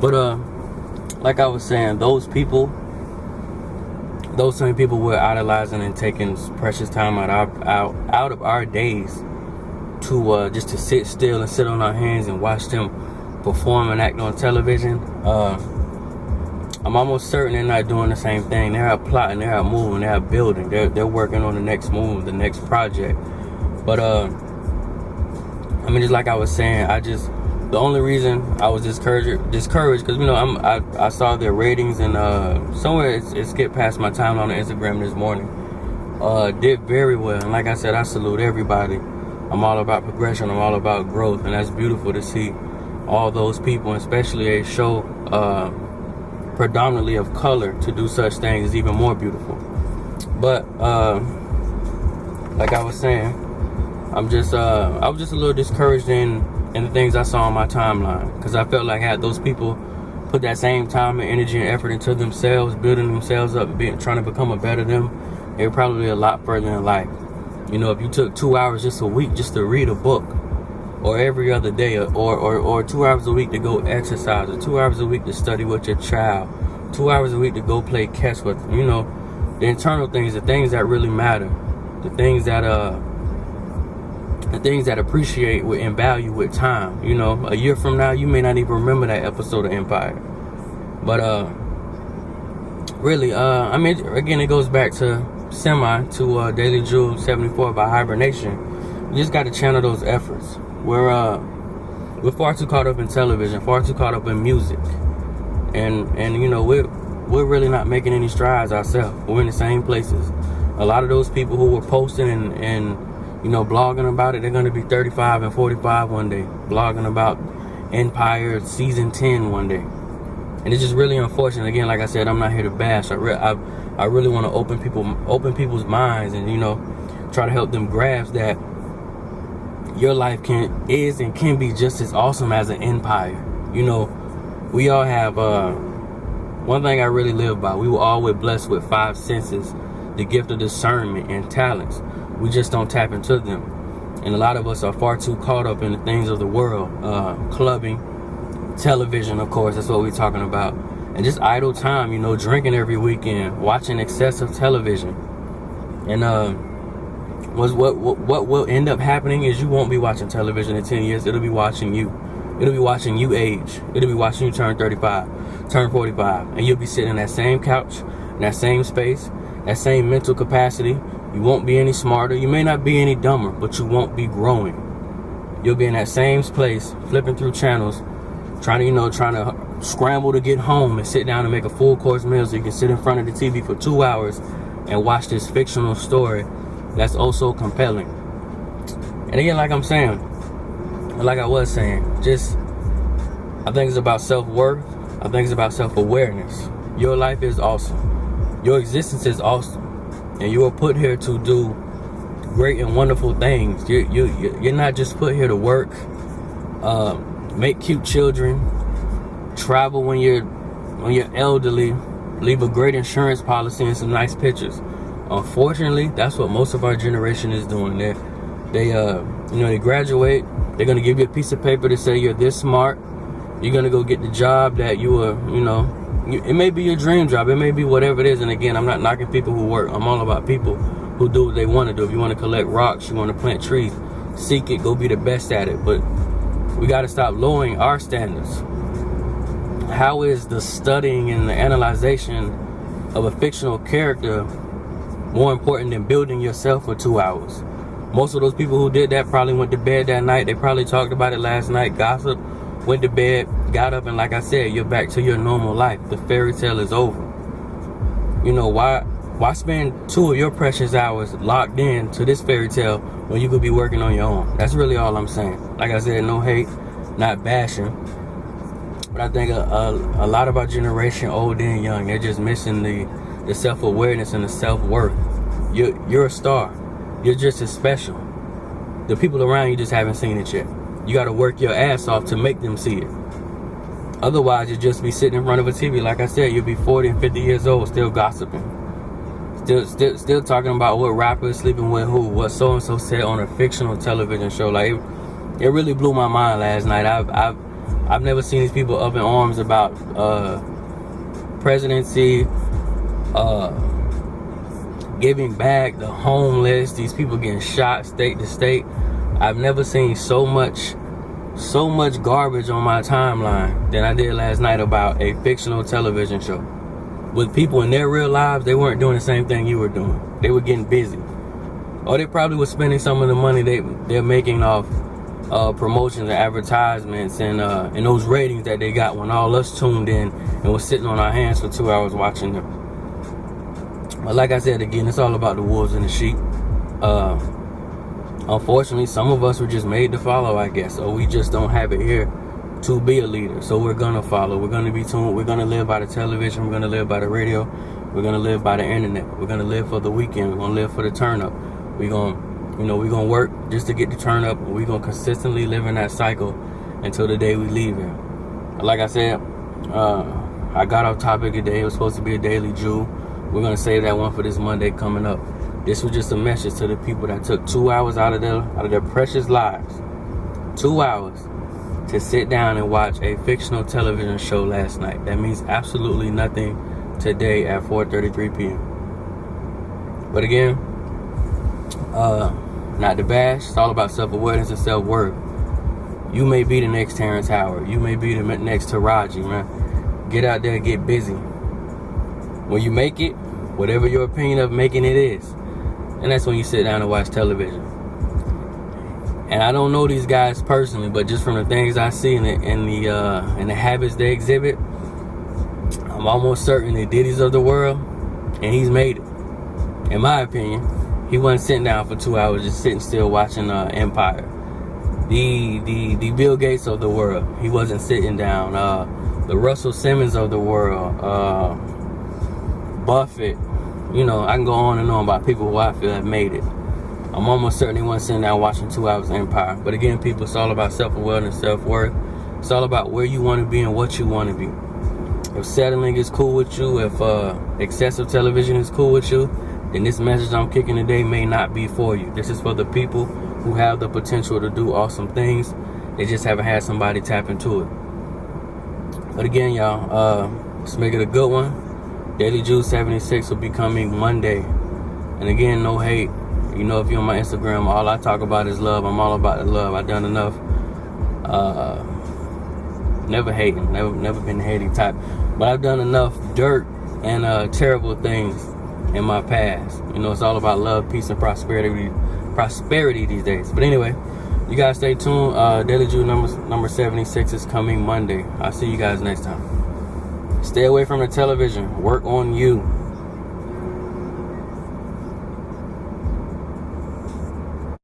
But like I was saying, those same people we're idolizing and taking precious time out of our days to just to sit still and sit on our hands and watch them perform and act on television. I'm almost certain they're not doing the same thing. They're out plotting, they're out moving, they're out building, they're working on the next move, the next project. But I mean, just like I was saying, the only reason I was discouraged because, you know, I saw their ratings, and somewhere it skipped past my timeline on Instagram this morning. Did very well, and like I said, I salute everybody. I'm all about progression, I'm all about growth, and that's beautiful to see all those people, especially a show predominantly of color, to do such things is even more beautiful. But like I was saying, I was just a little discouraged in the things I saw on my timeline, because I felt like had those people put that same time and energy and effort into themselves, building themselves up, trying to become a better them, they were probably a lot further in life. You know, if you took 2 hours just a week just to read a book, or every other day, or 2 hours a week to go exercise, or 2 hours a week to study with your child, 2 hours a week to go play catch with, you know, the internal things, the things that really matter, the things that appreciate and value with time. You know, a year from now, you may not even remember that episode of Empire. But really, I mean, again, it goes back to Daily Jewel 74 by Hibernation. You just got to channel those efforts. We're far too caught up in television, far too caught up in music, and you know, we're really not making any strides ourselves. We're in the same places. A lot of those people who were posting and you know, blogging about it, they're going to be 35 and 45 one day, blogging about Empire season 10 one day. And it's just really unfortunate. Again, like I said, I'm not here to bash. I really want to open people's minds, and, you know, try to help them grasp that your life can be just as awesome as an empire. You know, we all have one thing I really live by. We were always blessed with 5 senses, the gift of discernment and talents. We just don't tap into them. And a lot of us are far too caught up in the things of the world, clubbing, television, of course, that's what we're talking about, and just idle time, you know, drinking every weekend, watching excessive television. And what will end up happening is you won't be watching television in 10 years. It'll be watching you. It'll be watching you age. It'll be watching you turn 35, turn 45, and you'll be sitting in that same couch, in that same space, that same mental capacity. You won't be any smarter. You may not be any dumber, but you won't be growing. You'll be in that same place, flipping through channels, trying to scramble to get home and sit down and make a full course meal so you can sit in front of the TV for 2 hours and watch this fictional story that's also compelling. And again, like I was saying, just, I think it's about self-worth. I think it's about self-awareness. Your life is awesome. Your existence is awesome. And you were put here to do great and wonderful things. You're not just put here to work, make cute children, travel when you're elderly, leave a great insurance policy and some nice pictures. Unfortunately, that's what most of our generation is doing. They graduate, they're gonna give you a piece of paper to say you're this smart. You're gonna go get the job that you were, it may be your dream job, it may be whatever it is. And again, I'm not knocking people who work. I'm all about people who do what they want to do. If you want to collect rocks, you want to plant trees, seek it, go be the best at it. But we got to stop lowering our standards. How is the studying and the analyzation of a fictional character more important than building yourself for 2 hours? Most of those people who did that probably went to bed that night. They probably talked about it last night, gossip, went to bed, got up, and like I said, you're back to your normal life. The fairy tale is over. You know, why spend 2 of your precious hours locked in to this fairy tale when you could be working on your own? That's really all I'm saying. Like I said, no hate, not bashing. But I think a lot of our generation, old and young, they're just missing the self-awareness and the self-worth. You're a star. You're just as special. The people around you just haven't seen it yet. You got to work your ass off to make them see it. Otherwise, you'll just be sitting in front of a TV. Like I said, you'll be 40 and 50 years old, still gossiping. Still talking about what rapper is sleeping with who, what so-and-so said on a fictional television show. Like, it really blew my mind last night. I've never seen these people up in arms about presidency, giving back, the homeless, these people getting shot state to state. I've never seen so much garbage on my timeline than I did last night about a fictional television show. With people in their real lives, they weren't doing the same thing you were doing. They were getting busy. Or they probably were spending some of the money they're making off promotions and advertisements and those ratings that they got when all us tuned in and was sitting on our hands for 2 hours watching them. But like I said again, it's all about the wolves and the sheep. Unfortunately, some of us were just made to follow, I guess, or we just don't have it here to be a leader. So we're gonna follow. We're gonna be tuned. We're gonna live by the television. We're gonna live by the radio. We're gonna live by the internet. We're gonna live for the weekend. We're gonna live for the turn up. We're gonna work just to get the turn up. We're gonna consistently live in that cycle until the day we leave here. Like I said, I got off topic today. It was supposed to be a daily Jew. We're gonna save that one for this Monday coming up. This was just a message to the people that took 2 hours out of their precious lives, 2 hours, to sit down and watch a fictional television show last night. That means absolutely nothing today at 4:33 p.m. But again, not to bash, it's all about self-awareness and self-worth. You may be the next Terrence Howard. You may be the next Taraji, man. Get out there, get busy. When you make it, whatever your opinion of making it is, and that's when you sit down and watch television. And I don't know these guys personally, but just from the things I see and the habits they exhibit, I'm almost certain they're Diddy's of the world, and he's made it. In my opinion, he wasn't sitting down for 2 hours just sitting still watching Empire. The Bill Gates of the world, he wasn't sitting down. The Russell Simmons of the world, Buffett. You know, I can go on and on about people who I feel have made it. I'm almost certain he wasn't sitting down watching 2 hours of Empire. But again, people, it's all about self-awareness, self-worth. It's all about where you want to be and what you want to be. If settling is cool with you, if excessive television is cool with you, then this message I'm kicking today may not be for you. This is for the people who have the potential to do awesome things. They just haven't had somebody tap into it. But again, y'all, let's make it a good one. Daily Jew 76 will be coming Monday. And again, no hate. You know, if you're on my Instagram, all I talk about is love. I'm all about the love. I've done enough. Never hating. Never been a hating type. But I've done enough dirt and terrible things in my past. You know, it's all about love, peace, and prosperity these days. But anyway, you guys stay tuned. Daily Jew number 76 is coming Monday. I'll see you guys next time. Stay away from the television. Work on you.